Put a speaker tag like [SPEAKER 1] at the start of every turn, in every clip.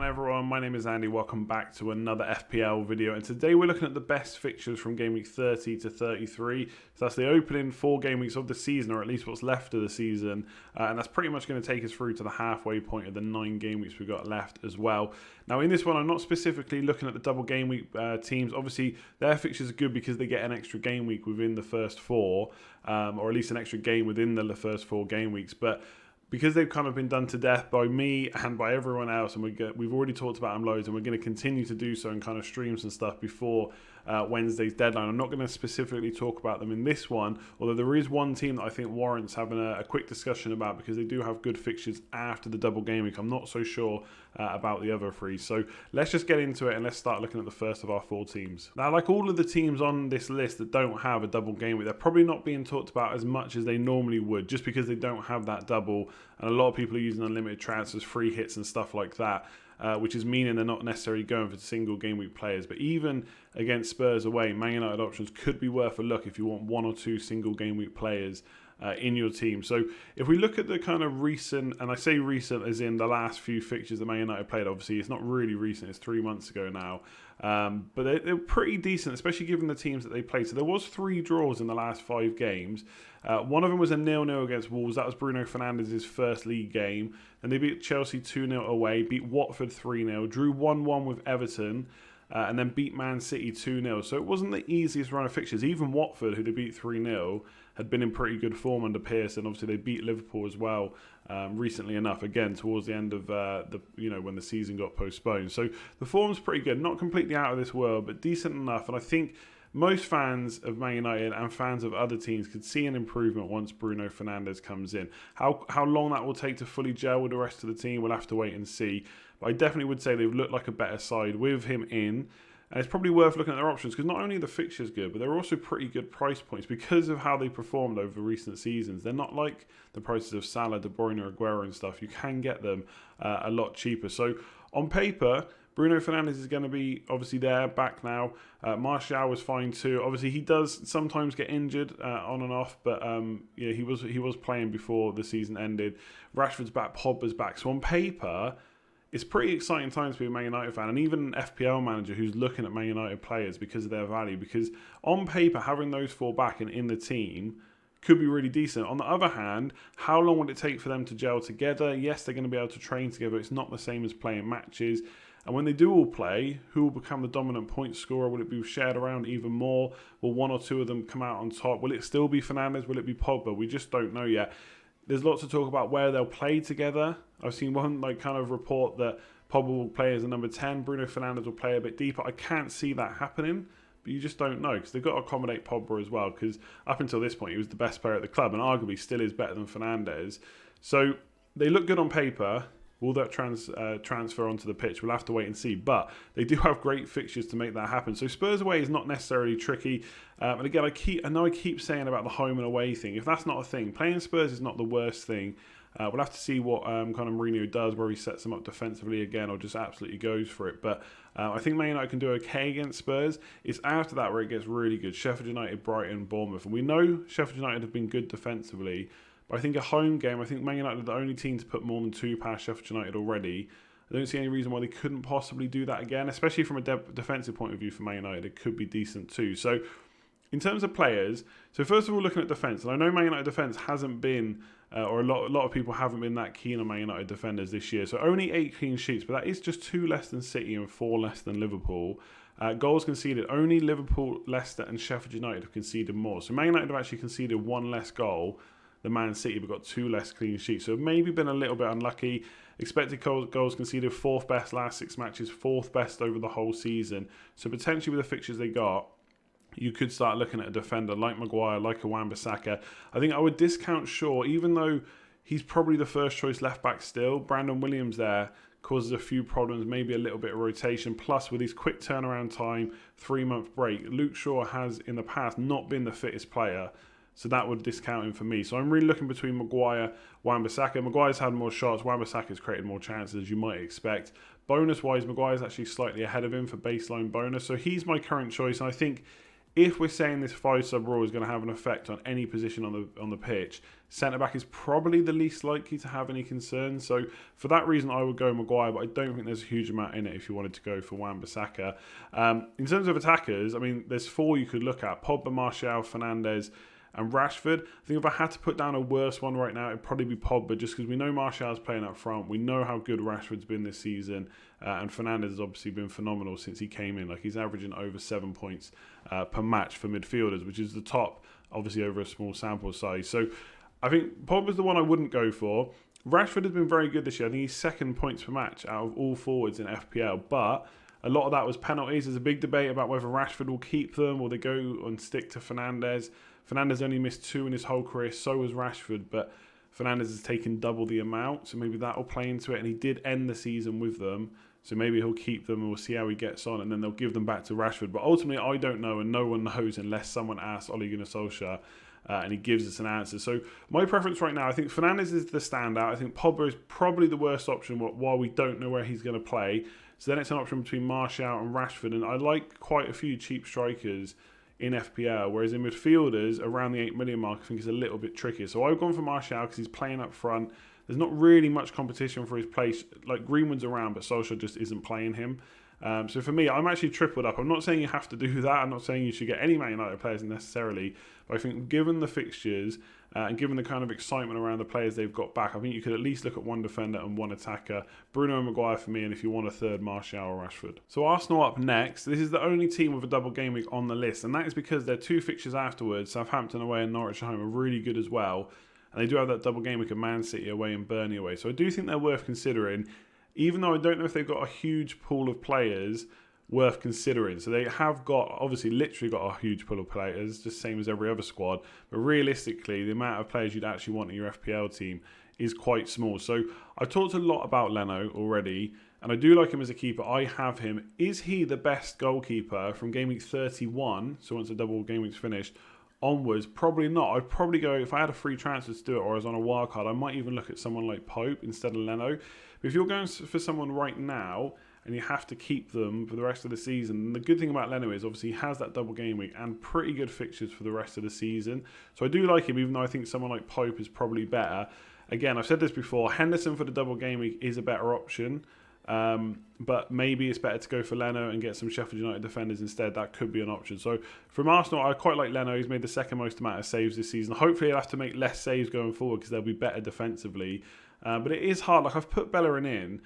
[SPEAKER 1] everyone, my name is Andy, welcome back to another FPL video, and today we're looking at the best fixtures from game week 30 to 33, so that's the opening 4 game weeks of the season, or at least what's left of the season, and that's pretty much going to take us through to the halfway point of the 9 game weeks we've got left as well. Now in this one I'm not specifically looking at the double game week teams. Obviously their fixtures are good because they get an extra game week within the first 4, or at least an extra game within the first 4 game weeks, but because they've kind of been done to death by me and by everyone else, and we've already talked about them loads, and we're going to continue to do so in kind of streams and stuff before Wednesday's deadline. I'm not going to specifically talk about them in this one, although there is one team that I think warrants having a quick discussion about because they do have good fixtures after the double game week. I'm not so sure about the other 3. So let's just get into it and let's start looking at the first of our 4 teams. Now, like all of the teams on this list that don't have a double game week, they're probably not being talked about as much as they normally would just because they don't have that double, and a lot of people are using unlimited transfers, free hits and stuff like that. Which is meaning they're not necessarily going for single game week players. But even against Spurs away, Man United options could be worth a look if you want 1 or 2 single game week players in your team. So if we look at the kind of recent, and I say recent as in the last few fixtures that Man United played, obviously it's not really recent, it's 3 months ago now. But they're pretty decent, especially given the teams that they played. So there was 3 draws in the last 5 games. One of them was a 0-0 against Wolves. That was Bruno Fernandez's first league game. And they beat Chelsea 2-0 away, beat Watford 3-0, drew 1-1 with Everton, and then beat Man City 2-0. So it wasn't the easiest run of fixtures. Even Watford, who they beat 3-0, had been in pretty good form under Pearson. Obviously, they beat Liverpool as well recently enough, again, towards the end of when the season got postponed. So the form's pretty good. Not completely out of this world, but decent enough. And I think most fans of Man United and fans of other teams could see an improvement once Bruno Fernandez comes in. How long that will take to fully gel with the rest of the team, we'll have to wait and see. But I definitely would say they've looked like a better side with him in. And it's probably worth looking at their options because not only are the fixtures good, but they're also pretty good price points because of how they performed over recent seasons. They're not like the prices of Salah, De Bruyne, Aguero and stuff. You can get them a lot cheaper. So on paper, Bruno Fernandez is going to be obviously back now. Martial was fine too. Obviously, he does sometimes get injured on and off, but he was playing before the season ended. Rashford's back, Pogba's back. So on paper, it's pretty exciting times to be a Man United fan, and even an FPL manager who's looking at Man United players because of their value. Because on paper, having those 4 back and in the team could be really decent. On the other hand, how long would it take for them to gel together? Yes, they're going to be able to train together. It's not the same as playing matches. And when they do all play, who will become the dominant point scorer? Will it be shared around even more? Will 1 or 2 of them come out on top? Will it still be Fernandes? Will it be Pogba? We just don't know yet. There's lots to talk about where they'll play together. I've seen one kind of report that Pogba will play as a number 10. Bruno Fernandes will play a bit deeper. I can't see that happening, but you just don't know because they've got to accommodate Pogba as well because up until this point he was the best player at the club and arguably still is better than Fernandes. So they look good on paper. Will that transfer onto the pitch? We'll have to wait and see. But they do have great fixtures to make that happen. So Spurs away is not necessarily tricky. And again, I know I keep saying about the home and away thing. If that's not a thing, playing Spurs is not the worst thing. We'll have to see what kind of Mourinho does, where he sets them up defensively again or just absolutely goes for it. But I think Man United can do okay against Spurs. It's after that where it gets really good. Sheffield United, Brighton, Bournemouth. And we know Sheffield United have been good defensively. But I think a home game, I think Man United are the only team to put more than 2 past Sheffield United already. I don't see any reason why they couldn't possibly do that again, especially from a defensive point of view for Man United. It could be decent too. So in terms of players, so first of all, looking at defence, and I know Man United defence hasn't been, or a lot of people haven't been that keen on Man United defenders this year. So only 8 clean sheets, but that is just 2 less than City and 4 less than Liverpool. Goals conceded, only Liverpool, Leicester and Sheffield United have conceded more. So Man United have actually conceded 1 less goal than Man City, but got 2 less clean sheets. So maybe been a little bit unlucky. Expected goals conceded, 4th best last 6 matches, 4th best over the whole season. So potentially with the fixtures they got, you could start looking at a defender like Maguire, like a Wan-Bissaka. I think I would discount Shaw, even though he's probably the first choice left back still. Brandon Williams there causes a few problems, maybe a little bit of rotation. Plus, with his quick turnaround time, 3-month break, Luke Shaw has in the past not been the fittest player. So that would discount him for me. So I'm really looking between Maguire, Wan-Bissaka. Maguire's had more shots. Wan-Bissaka's created more chances, as you might expect. Bonus-wise, Maguire's actually slightly ahead of him for baseline bonus. So he's my current choice. And I think if we're saying this 5-sub rule is going to have an effect on any position on the pitch, centre-back is probably the least likely to have any concerns. So for that reason, I would go Maguire, but I don't think there's a huge amount in it if you wanted to go for Wan-Bissaka. In terms of attackers, I mean, there's 4 you could look at: Pogba, Martial, Fernandez, and Rashford. I think if I had to put down a worse one right now, it'd probably be Pogba, just because we know Martial's playing up front. We know how good Rashford's been this season, and Fernandez has obviously been phenomenal since he came in. Like, he's averaging over 7 points per match for midfielders, which is the top, obviously, over a small sample size. So I think Pogba's the one I wouldn't go for. Rashford has been very good this year. I think he's second points per match out of all forwards in FPL, but a lot of that was penalties. There's a big debate about whether Rashford will keep them or they go and stick to Fernandez. Fernandez only missed 2 in his whole career, so was Rashford, but Fernandez has taken double the amount, so maybe that will play into it, and he did end the season with them, so maybe he'll keep them and we'll see how he gets on, and then they'll give them back to Rashford. But ultimately, I don't know, and no one knows unless someone asks Ole Gunnar Solskjaer, and he gives us an answer. So my preference right now, I think Fernandez is the standout. I think Pogba is probably the worst option while we don't know where he's going to play. So then it's an option between Martial and Rashford, and I like quite a few cheap strikers in FPL, whereas in midfielders around the 8 million mark I think is a little bit trickier. So I've gone for Martial because he's playing up front. There's not really much competition for his place. Like, Greenwood's around, but Solskjaer just isn't playing him. So for me, I'm actually tripled up. I'm not saying you have to do that. I'm not saying you should get any Man United players necessarily. But I think given the fixtures and given the kind of excitement around the players they've got back, I think you could at least look at 1 defender and 1 attacker. Bruno and Maguire for me, and if you want a third, Martial or Rashford. So Arsenal up next. This is the only team with a double game week on the list, and that is because their 2 fixtures afterwards, Southampton away and Norwich at home, are really good as well. And they do have that double game week of Man City away and Burnley away. So I do think they're worth considering, even though I don't know if they've got a huge pool of players worth considering. So they have got, obviously, literally got a huge pool of players, just same as every other squad. But realistically, the amount of players you'd actually want in your FPL team is quite small. So I've talked a lot about Leno already, and I do like him as a keeper. I have him. Is he the best goalkeeper from game week 31, so once the double game week's finished, onwards? Probably not. I'd probably go, if I had a free transfer to do it or I was on a wild card, I might even look at someone like Pope instead of Leno. But if you're going for someone right now and you have to keep them for the rest of the season, the good thing about Leno is obviously he has that double game week and pretty good fixtures for the rest of the season. So I do like him, even though I think someone like Pope is probably better. Again, I've said this before, Henderson for the double game week is a better option. But maybe it's better to go for Leno and get some Sheffield United defenders instead. That could be an option. So from Arsenal, I quite like Leno. He's made the second most amount of saves this season. Hopefully he'll have to make less saves going forward because they'll be better defensively. But it is hard. Like, I've put Bellerin in.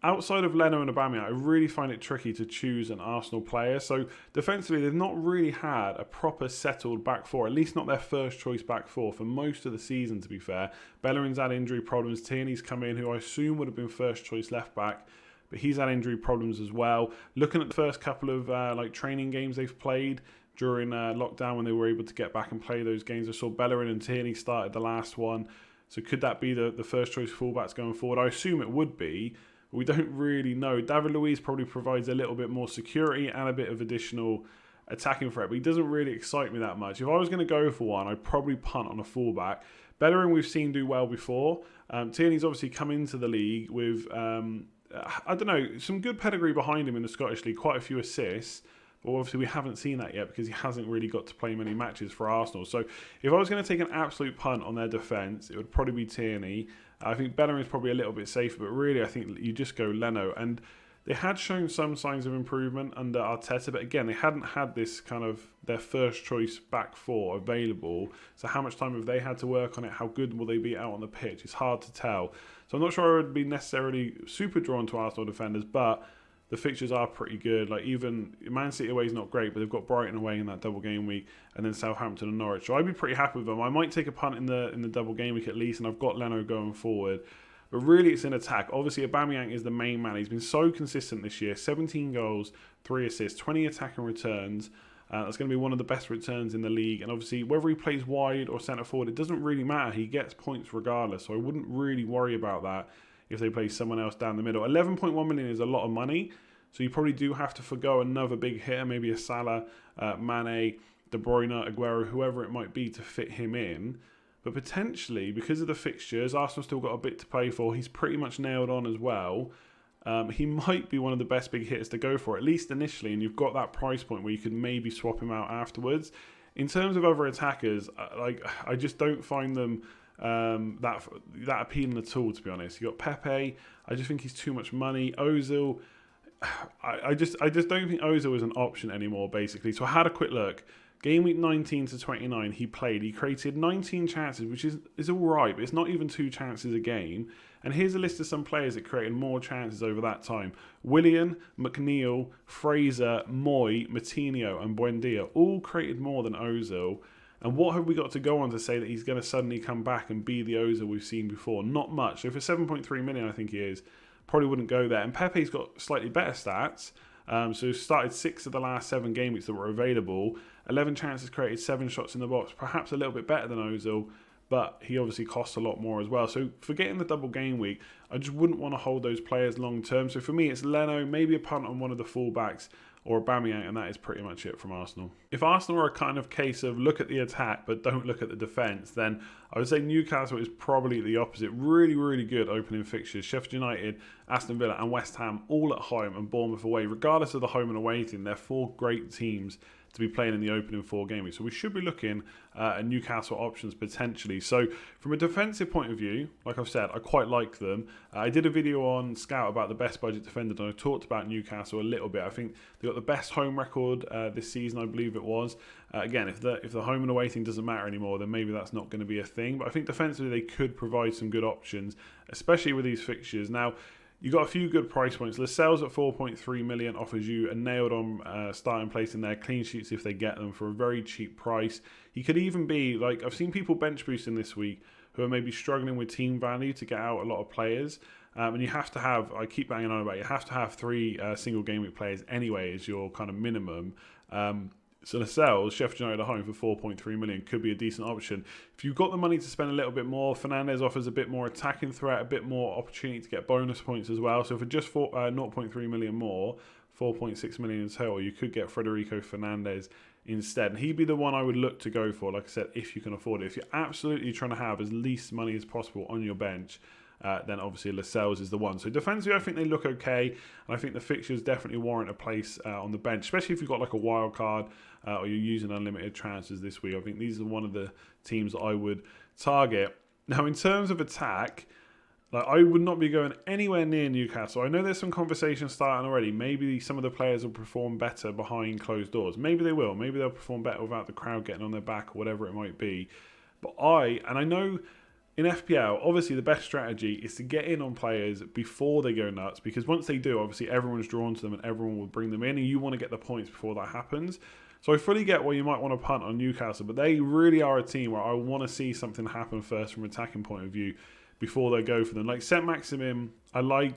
[SPEAKER 1] Outside of Leno and Aubameyang, I really find it tricky to choose an Arsenal player. So defensively, they've not really had a proper settled back four, at least not their first choice back four for most of the season, to be fair. Bellerin's had injury problems. Tierney's come in, who I assume would have been first choice left back, but he's had injury problems as well. Looking at the first couple of training games they've played during lockdown when they were able to get back and play those games, I saw Bellerin and Tierney started the last one. So could that be the first choice fullbacks going forward? I assume it would be. We don't really know. David Luiz probably provides a little bit more security and a bit of additional attacking threat, but he doesn't really excite me that much. If I was going to go for one, I'd probably punt on a fullback. Bellerin we've seen do well before. Tierney's obviously come into the league with, some good pedigree behind him in the Scottish League, quite a few assists. But obviously we haven't seen that yet because he hasn't really got to play many matches for Arsenal. So if I was going to take an absolute punt on their defence, it would probably be Tierney. I think Bellerin is probably a little bit safer, but really I think you just go Leno. And they had shown some signs of improvement under Arteta, but again, they hadn't had this kind of their first choice back four available. So how much time have they had to work on it? How good will they be out on the pitch? It's hard to tell. So I'm not sure I would be necessarily super drawn to Arsenal defenders, but the fixtures are pretty good. Like, even Man City away is not great, but they've got Brighton away in that double game week, and then Southampton and Norwich. So I'd be pretty happy with them. I might take a punt in the double game week at least, and I've got Leno going forward. But really, it's in attack. Obviously, Aubameyang is the main man. He's been so consistent this year. 17 goals, 3 assists, 20 attacking returns. That's going to be one of the best returns in the league. And obviously, whether he plays wide or centre forward, it doesn't really matter. He gets points regardless. So I wouldn't really worry about that if they play someone else down the middle. 11.1 million is a lot of money. So you probably do have to forgo another big hitter, maybe a Salah, Mane, De Bruyne, Aguero, whoever it might be to fit him in. But potentially, because of the fixtures, Arsenal still got a bit to play for. He's pretty much nailed on as well. he might be one of the best big hitters to go for, at least initially, and you've got that price point where you could maybe swap him out afterwards. In terms of other attackers, I just don't find them that appealing at all, to be honest. You got Pepe. I just think he's too much money. Ozil. I just don't think Ozil is an option anymore, basically. So I had a quick look. Game week 19 to 29, he played. He created 19 chances, which is all right, but it's not even 2 chances a game. And here's a list of some players that created more chances over that time. Willian, McNeil, Fraser, Moy, Matinho, and Buendia all created more than Ozil. And what have we got to go on to say that he's going to suddenly come back and be the Ozil we've seen before? Not much. So for 7.3 million, I think he is, probably wouldn't go there. And Pepe's got slightly better stats. So started 6 of the last 7 game weeks that were available. 11 chances created, 7 shots in the box. Perhaps a little bit better than Ozil, but he obviously costs a lot more as well. So for getting the double game week, I just wouldn't want to hold those players long term. So for me, it's Leno, maybe a punt on one of the fullbacks, or Aubameyang, and that is pretty much it from Arsenal. If Arsenal are a kind of case of look at the attack but don't look at the defence, then I would say Newcastle is probably the opposite. Really, really good opening fixtures. Sheffield United, Aston Villa and West Ham all at home and Bournemouth away. Regardless of the home and away thing, they're 4 great teams to be playing in the opening 4 game weeks. So we should be looking at Newcastle options potentially. So from a defensive point of view, like I've said, I quite like them. I did a video on Scout about the best budget defender, and I talked about Newcastle a little bit. I think they got the best home record this season, I believe it was. Again, if the home and away thing doesn't matter anymore, then maybe that's not going to be a thing. But I think defensively they could provide some good options, especially with these fixtures. Now, you got a few good price points. Lascelles at 4.3 million offers you a nailed-on starting place in there, clean sheets if they get them for a very cheap price. He could even be, like, I've seen people bench boosting this week who are maybe struggling with team value to get out a lot of players. And you have to have, I keep banging on about it, you have to have 3 single game week players anyway as your kind of minimum. So Lascelles, Sheffield United at home for 4.3 million could be a decent option. If you've got the money to spend a little bit more, Fernandez offers a bit more attacking threat, a bit more opportunity to get bonus points as well. So for just 0.3 million more, 4.6 million in total, you could get Federico Fernandez instead. And he'd be the one I would look to go for, like I said, if you can afford it. If you're absolutely trying to have as least money as possible on your bench, then obviously Lascelles is the one. So defensively, I think they look okay, and I think the fixtures definitely warrant a place on the bench, especially if you've got like a wild card or you're using unlimited transfers this week. I think these are one of the teams that I would target. Now, in terms of attack, like, I would not be going anywhere near Newcastle. I know there's some conversation starting already. Maybe some of the players will perform better behind closed doors. Maybe they will. Maybe they'll perform better without the crowd getting on their back or whatever it might be. But I know in FPL, obviously the best strategy is to get in on players before they go nuts, because once they do, obviously everyone's drawn to them and everyone will bring them in, and you want to get the points before that happens. So I fully get why you might want to punt on Newcastle, but they really are a team where I want to see something happen first from an attacking point of view before they go for them. Like Saint-Maximin,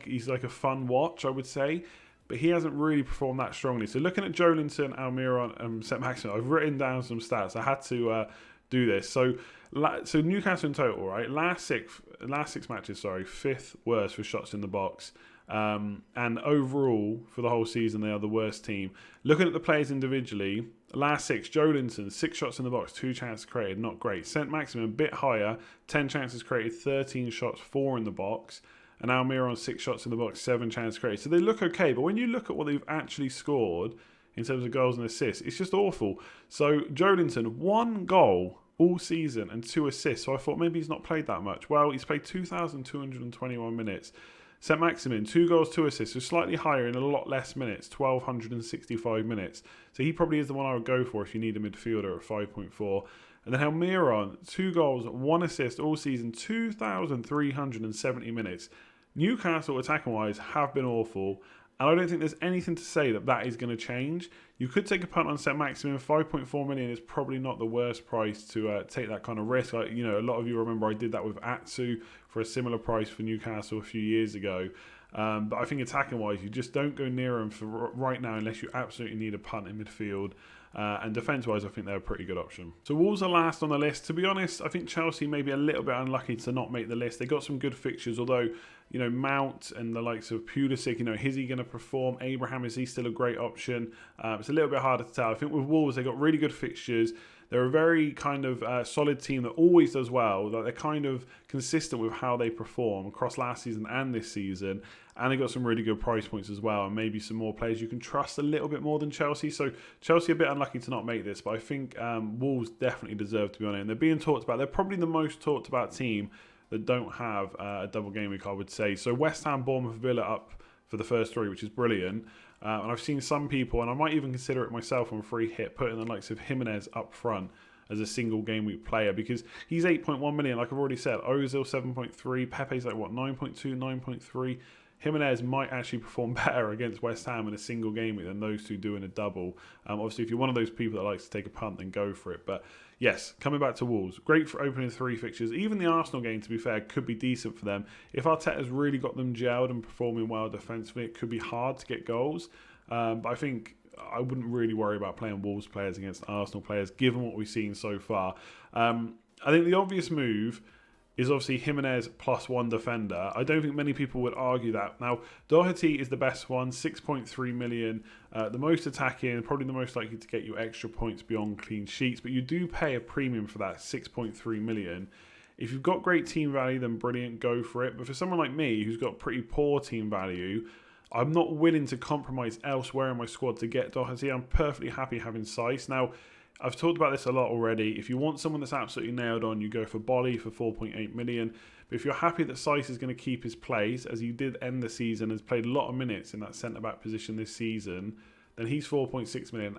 [SPEAKER 1] he's like a fun watch, I would say, but he hasn't really performed that strongly. So looking at Joelinton, Almiron and Saint-Maximin, I've written down some stats. I had to do this. So Newcastle in total, right? Last six matches, 5th worst for shots in the box. And overall, for the whole season, they are the worst team. Looking at the players individually, last 6, Joelinton, 6 shots in the box, 2 chances created, not great. Saint-Maximin, a bit higher, 10 chances created, 13 shots, 4 in the box. And Almiron, 6 shots in the box, 7 chances created. So they look okay, but when you look at what they've actually scored in terms of goals and assists, it's just awful. So Joelinton, 1 goal all season and 2 assists. So I thought maybe he's not played that much. Well, he's played 2,221 minutes. Saint-Maximin, 2 goals, 2 assists, so slightly higher in a lot less minutes, 1,265 minutes. So he probably is the one I would go for if you need a midfielder at 5.4. And then Almiron, 2 goals, 1 assist all season, 2,370 minutes. Newcastle, attacking-wise, have been awful. And I don't think there's anything to say that is going to change. You could take a punt on Saint-Maximin. 5.4 million is probably not the worst price to take that kind of risk. Like, a lot of you remember I did that with Atsu for a similar price for Newcastle a few years ago. But I think attacking-wise, you just don't go near them for right now unless you absolutely need a punt in midfield. And defence-wise, I think they're a pretty good option. So Wolves are last on the list. To be honest, I think Chelsea may be a little bit unlucky to not make the list. They got some good fixtures, although, Mount and the likes of Pulisic, is he going to perform? Abraham, is he still a great option? It's a little bit harder to tell. I think with Wolves, they got really good fixtures. They're a very kind of solid team that always does well. Like, they're kind of consistent with how they perform across last season and this season. And they've got some really good price points as well, and maybe some more players you can trust a little bit more than Chelsea. So Chelsea a bit unlucky to not make this, but I think Wolves definitely deserve to be on it. And they're being talked about. They're probably the most talked about team that don't have a double game week, I would say. So West Ham, Bournemouth, Villa up for the first three, which is brilliant. And I've seen some people, and I might even consider it myself on free hit, putting the likes of Jimenez up front as a single game week player, because he's 8.1 million, like I've already said. Ozil 7.3, Pepe's like what, 9.2, 9.3. Jimenez might actually perform better against West Ham in a single game week than those two do in a double. Obviously, if you're one of those people that likes to take a punt, then go for it. But yes, coming back to Wolves, great for opening three fixtures. Even the Arsenal game, to be fair, could be decent for them. If Arteta's really got them gelled and performing well defensively, it could be hard to get goals. But I think I wouldn't really worry about playing Wolves players against Arsenal players, given what we've seen so far. I think the obvious move is obviously Jimenez plus one defender. I don't think many people would argue that. Now, Doherty is the best one, 6.3 million, the most attacking, probably the most likely to get you extra points beyond clean sheets, but you do pay a premium for that, 6.3 million. If you've got great team value, then brilliant, go for it. But for someone like me, who's got pretty poor team value, I'm not willing to compromise elsewhere in my squad to get Doherty. I'm perfectly happy having Saiss. Now, I've talked about this a lot already. If you want someone that's absolutely nailed on, you go for Bolly for 4.8 million. But if you're happy that Saiss is going to keep his place, as he did end the season, has played a lot of minutes in that centre-back position this season, then he's 4.6 million.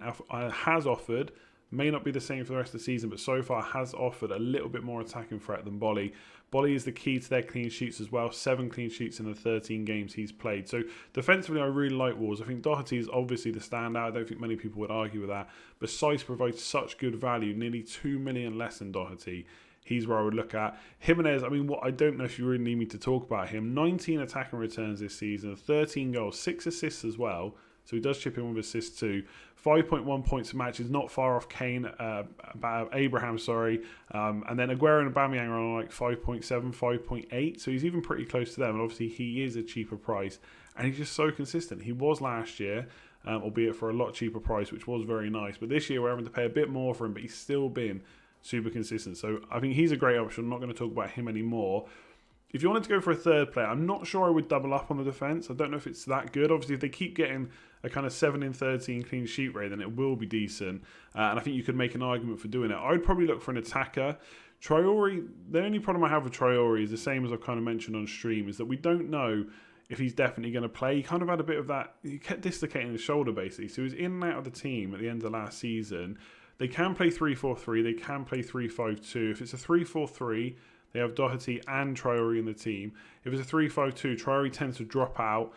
[SPEAKER 1] Has offered, may not be the same for the rest of the season, but so far has offered a little bit more attacking threat than Bolly. Bolly is the key to their clean sheets as well. 7 clean sheets in the 13 games he's played. So defensively, I really like Wolves. I think Doherty is obviously the standout. I don't think many people would argue with that. But Saiss provides such good value, nearly 2 million less than Doherty. He's where I would look at. Jimenez, I mean, I don't know if you really need me to talk about him. 19 attacking returns this season, 13 goals, 6 assists as well. So he does chip in with assists too. 5.1 points a match is not far off Abraham, and then Aguero and Aubameyang are on like 5.7, 5.8. So he's even pretty close to them. And obviously he is a cheaper price, and he's just so consistent. He was last year, albeit for a lot cheaper price, which was very nice. But this year we're having to pay a bit more for him, but he's still been super consistent. So I think he's a great option. I'm not going to talk about him anymore. If you wanted to go for a third player, I'm not sure I would double up on the defence. I don't know if it's that good. Obviously, if they keep getting a kind of 7 in 13 clean sheet rate, then it will be decent. And I think you could make an argument for doing it. I would probably look for an attacker. Traore, the only problem I have with Traore is the same as I've kind of mentioned on stream, is that we don't know if he's definitely going to play. He kind of had a bit of that, he kept dislocating his shoulder basically. So he was in and out of the team at the end of last season. They can play 3-4-3, they can play 3-5-2. If it's a 3-4-3, they have Doherty and Traore in the team. If it's a 3-5-2, Traore tends to drop out.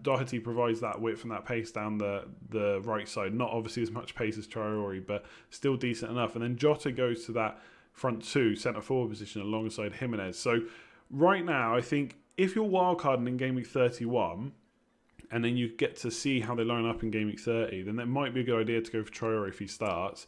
[SPEAKER 1] Doherty provides that width and that pace down the right side. Not obviously as much pace as Traore, but still decent enough. And then Jota goes to that front two, centre forward position alongside Jimenez. So right now, I think if you're wildcarding in game week 31, and then you get to see how they line up in game week 30, then that might be a good idea to go for Traore if he starts.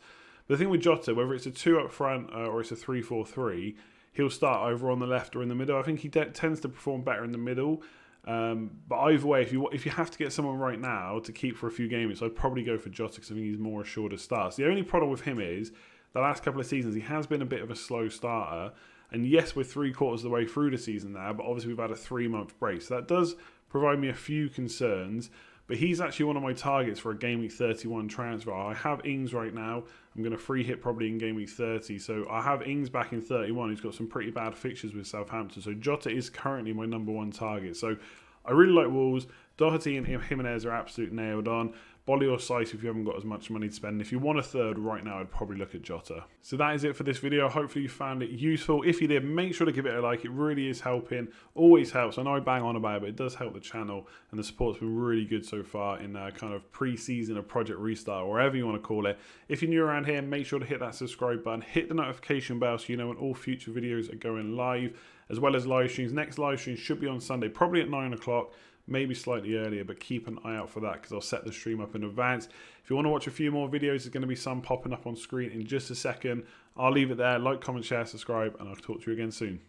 [SPEAKER 1] But the thing with Jota, whether it's a 2 up front or it's a 3-4-3, he'll start either on the left or in the middle. I think he tends to perform better in the middle. But either way, if you have to get someone right now to keep for a few games, I'd probably go for Jota because I think he's more assured of starts. The only problem with him is the last couple of seasons he has been a bit of a slow starter. And yes, we're 3/4 of the way through the season now, but obviously we've had a 3-month break. So that does provide me a few concerns. But he's actually one of my targets for a Game Week 31 transfer. I have Ings right now. I'm going to free hit probably in Game Week 30. So I have Ings back in 31. He's got some pretty bad fixtures with Southampton. So Jota is currently my #1 target. So I really like Wolves. Doherty and Jimenez are absolute nailed on. Bolly or Saiss if you haven't got as much money to spend. If you want a third right now, I'd probably look at Jota. So that is it for this video. Hopefully you found it useful. If you did, make sure to give it a like. It really is helping. Always helps. I know I bang on about it, but it does help the channel. And the support's been really good so far in kind of pre-season of Project Restart, or whatever you want to call it. If you're new around here, make sure to hit that subscribe button. Hit the notification bell so you know when all future videos are going live, as well as live streams. Next live stream should be on Sunday, probably at 9 o'clock. Maybe slightly earlier, but keep an eye out for that because I'll set the stream up in advance. If you want to watch a few more videos, there's going to be some popping up on screen in just a second. I'll leave it there. Like, comment, share, subscribe, and I'll talk to you again soon.